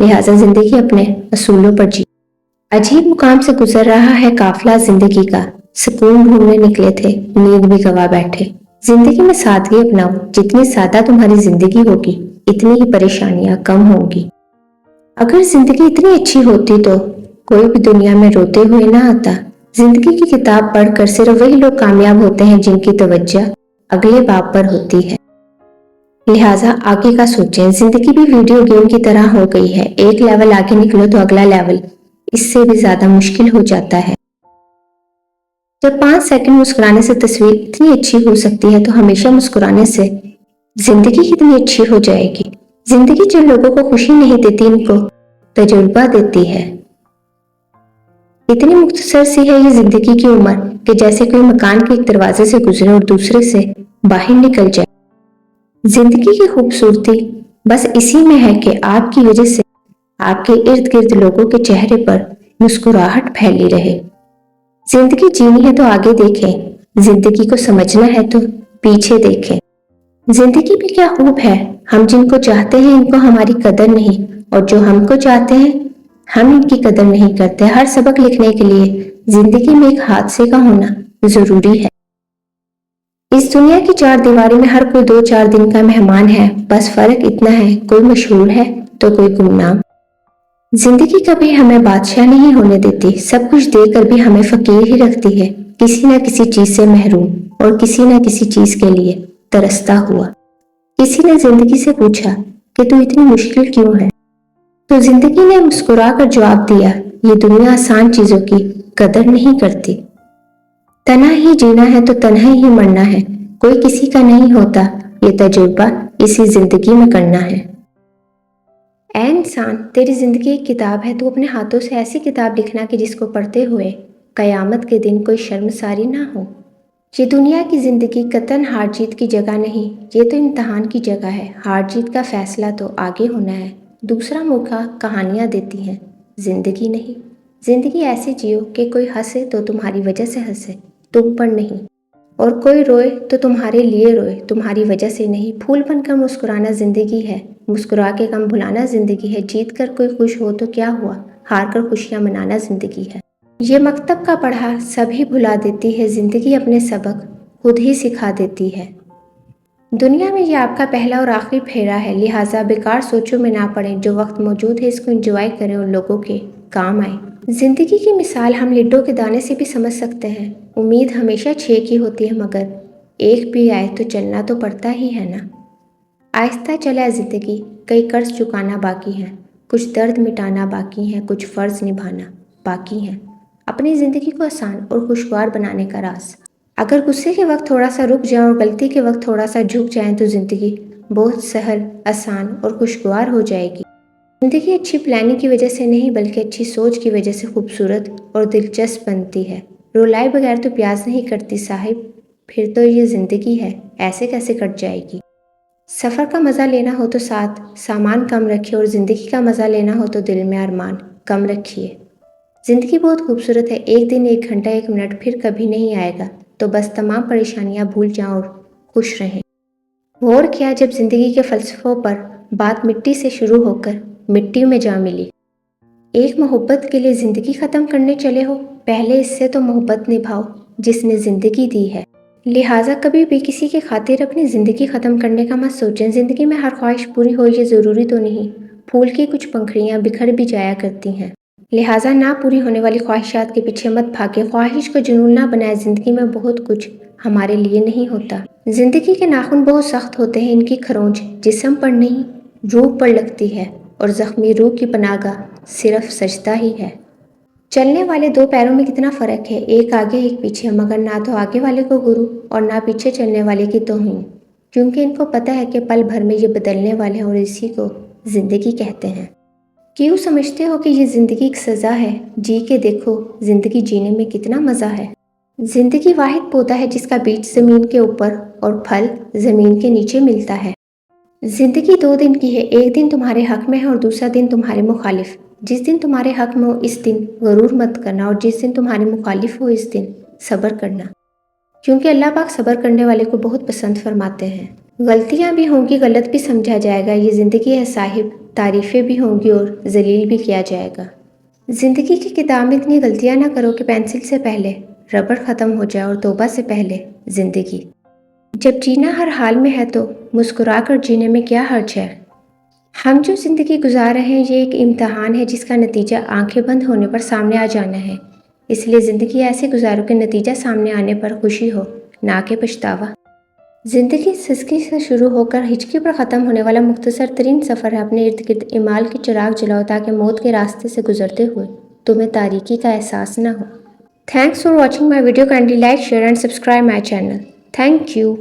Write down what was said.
لہٰذا زندگی اپنے اصولوں پر جی۔ عجیب مقام سے گزر رہا ہے قافلہ زندگی کا، سکون ڈھونڈنے نکلے تھے، نیند بھی گوا بیٹھے۔ زندگی میں سادگی اپناؤ، جتنی سادہ تمہاری زندگی ہوگی اتنی ہی پریشانیاں کم ہوں گی۔ اگر زندگی اتنی اچھی ہوتی تو کوئی بھی دنیا میں روتے ہوئے نہ آتا۔ زندگی کی کتاب پڑھ کر صرف وہی لوگ کامیاب ہوتے ہیں جن کی توجہ اگلے باب پر ہوتی ہے۔ لہٰذا آگے کا سوچیں۔ زندگی بھی ویڈیو گیم کی طرح ہو گئی ہے، ایک لیول آگے نکلو تو اگلا لیول اس سے بھی زیادہ مشکل ہو جاتا ہے۔ جب 5 سیکنڈ مسکرانے سے تصویر اتنی اچھی ہو سکتی ہے تو ہمیشہ مسکرانے سے زندگی کتنی اچھی ہو جائے گی۔ زندگی جن لوگوں کو خوشی نہیں دیتی ان کو تجربہ دیتی ہے۔ اتنی مختصر سی ہے یہ زندگی کی عمر کہ جیسے کوئی مکان کے ایک دروازے سے گزرے اور دوسرے سے باہر نکل جائے۔ زندگی کی خوبصورتی بس اسی میں ہے کہ آپ کی وجہ سے آپ کے ارد گرد لوگوں کے چہرے پر مسکراہٹ پھیلی رہے۔ زندگی جینی ہے تو آگے دیکھیں، زندگی کو سمجھنا ہے تو پیچھے دیکھیں۔ زندگی بھی کیا خوب ہے، ہم جن کو چاہتے ہیں ان کو ہماری قدر نہیں، اور جو ہم کو چاہتے ہیں ہم ان کی قدر نہیں کرتے۔ ہر سبق لکھنے کے لیے زندگی میں ایک حادثے کا ہونا ضروری ہے۔ اس دنیا کی 4 دیواری میں ہر کوئی 2-4 دن کا مہمان ہے، بس فرق اتنا ہے کوئی مشہور ہے تو کوئی گمنام۔ زندگی کبھی ہمیں بادشاہ نہیں ہونے دیتی، سب کچھ دے کر بھی ہمیں فقیر ہی رکھتی ہے، کسی نہ کسی چیز سے محروم اور کسی نہ کسی چیز کے لیے ترستا ہوا۔ کسی نے زندگی سے پوچھا کہ تو اتنی مشکل کیوں ہے؟ تو زندگی نے مسکرا کر جواب دیا، یہ دنیا آسان چیزوں کی قدر نہیں کرتی۔ تنہا ہی جینا ہے تو تنہا ہی مرنا ہے، کوئی کسی کا نہیں ہوتا، یہ تجربہ اسی زندگی میں کرنا ہے۔ اے انسان، تیری زندگی ایک کتاب ہے، تو اپنے ہاتھوں سے ایسی کتاب لکھنا کہ جس کو پڑھتے ہوئے قیامت کے دن کوئی شرمساری نہ ہو۔ یہ دنیا کی زندگی قطعاً ہار جیت کی جگہ نہیں، یہ تو امتحان کی جگہ ہے۔ ہار جیت کا فیصلہ تو آگے ہونا ہے، دوسرا موقع کہانیاں دیتی ہیں، زندگی نہیں۔ زندگی ایسے جیو کہ کوئی ہنسے تو تمہاری وجہ سے ہنسے، تم پر نہیں، اور کوئی روئے تو تمہارے لیے روئے، تمہاری وجہ سے نہیں۔ پھول بن کر مسکرانا زندگی ہے، مسکرا کے غم بھلانا زندگی ہے۔ جیت کر کوئی خوش ہو تو کیا ہوا، ہار کر خوشیاں منانا زندگی ہے۔ یہ مکتب کا پڑھا سبھی بھلا دیتی ہے، زندگی اپنے سبق خود ہی سکھا دیتی ہے۔ دنیا میں یہ آپ کا پہلا اور آخری پھیرا ہے، لہٰذا بیکار سوچوں میں نہ پڑیں، جو وقت موجود ہے اس کو انجوائے کریں اور لوگوں کے کام آئیں۔ زندگی کی مثال ہم لڈو کے دانے سے بھی سمجھ سکتے ہیں۔ امید ہمیشہ 6 کی ہوتی ہے، مگر ایک بھی آئے تو چلنا تو پڑتا ہی ہے نا۔ آہستہ چلے زندگی، کئی قرض چکانا باقی ہے، کچھ درد مٹانا باقی ہے، کچھ فرض نبھانا باقی ہے۔ اپنی زندگی کو آسان اور خوشگوار بنانے کا راز۔ اگر غصے کے وقت تھوڑا سا رک جائیں اور غلطی کے وقت تھوڑا سا جھک جائیں تو زندگی بہت سہل، آسان اور خوشگوار ہو جائے گی۔ زندگی اچھی پلاننگ کی وجہ سے نہیں بلکہ اچھی سوچ کی وجہ سے خوبصورت اور دلچسپ بنتی ہے۔ رولائے بغیر تو پیاز نہیں کٹتی صاحب، پھر تو یہ زندگی ہے، ایسے کیسے کٹ جائے گی۔ سفر کا مزہ لینا ہو تو ساتھ سامان کم رکھیے، اور زندگی کا مزہ لینا ہو تو دل میں ارمان کم رکھیے۔ زندگی بہت خوبصورت ہے، ایک دن، ایک گھنٹہ، ایک منٹ پھر کبھی نہیں آئے گا، تو بس تمام پریشانیاں بھول جاؤ اور خوش رہیں۔ غور کیا جب زندگی کے فلسفوں پر بات مٹی سے شروع ہو کر مٹی میں جا ملی۔ ایک محبت کے لیے زندگی ختم کرنے چلے ہو، پہلے اس سے تو محبت نبھاؤ جس نے زندگی دی ہے۔ لہٰذا کبھی بھی کسی کی خاطر اپنی زندگی ختم کرنے کا مت سوچیں۔ زندگی میں ہر خواہش پوری ہو یہ ضروری تو نہیں، پھول کی کچھ پنکھڑیاں بکھر بھی جایا کرتی ہیں۔ لہٰذا نہ پوری ہونے والی خواہشات کے پیچھے مت بھاگیں، خواہش کو جنون نہ بنائیں۔ زندگی میں بہت کچھ ہمارے لیے نہیں ہوتا۔ زندگی کے ناخن بہت سخت ہوتے ہیں، ان کی کھرونچ جسم پر نہیں روح پر لگتی ہے، اور زخمی روح کی پناہ گاہ صرف سجدہ ہی ہے۔ چلنے والے 2 پیروں میں کتنا فرق ہے، ایک آگے ایک پیچھے، مگر نہ تو آگے والے کو گرو اور نہ پیچھے چلنے والے کی توہین، کیونکہ ان کو پتہ ہے کہ پل بھر میں یہ بدلنے والے ہیں، اور اسی کو زندگی کہتے ہیں۔ کیوں سمجھتے ہو کہ یہ زندگی ایک سزا ہے؟ جی کے دیکھو زندگی جینے میں کتنا مزہ ہے۔ زندگی واحد پودا ہے جس کا بیج زمین کے اوپر اور پھل زمین کے نیچے ملتا ہے۔ زندگی 2 دن کی ہے، ایک دن تمہارے حق میں ہے اور دوسرا دن تمہارے مخالف۔ جس دن تمہارے حق میں ہو اس دن غرور مت کرنا، اور جس دن تمہارے مخالف ہو اس دن صبر کرنا، کیونکہ اللہ پاک صبر کرنے والے کو بہت پسند فرماتے ہیں۔ غلطیاں بھی ہوں گی، غلط بھی سمجھا جائے گا، یہ زندگی ہے صاحب، تعریفیں بھی ہوں گی اور ذلیل بھی کیا جائے گا۔ زندگی کی کتاب میں اتنی غلطیاں نہ کرو کہ پینسل سے پہلے ربڑ ختم ہو جائے اور توبہ سے پہلے زندگی۔ جب جینا ہر حال میں ہے تو مسکرا کر جینے میں کیا حرج ہے؟ ہم جو زندگی گزار رہے ہیں یہ ایک امتحان ہے جس کا نتیجہ آنکھیں بند ہونے پر سامنے آ جانا ہے، اس لیے زندگی ایسے گزارو کہ نتیجہ سامنے آنے پر خوشی ہو، نہ کہ پچھتاوا۔ زندگی سسکی سے شروع ہو کر ہچکی پر ختم ہونے والا مختصر ترین سفر ہے۔ اپنے ارد گرد ایمال کے چراغ جلاؤ تاکہ موت کے راستے سے گزرتے ہوئے تمہیں تاریکی کا احساس نہ ہو۔ Thanks for watching my video. Kindly like, share and subscribe my channel. Thank you.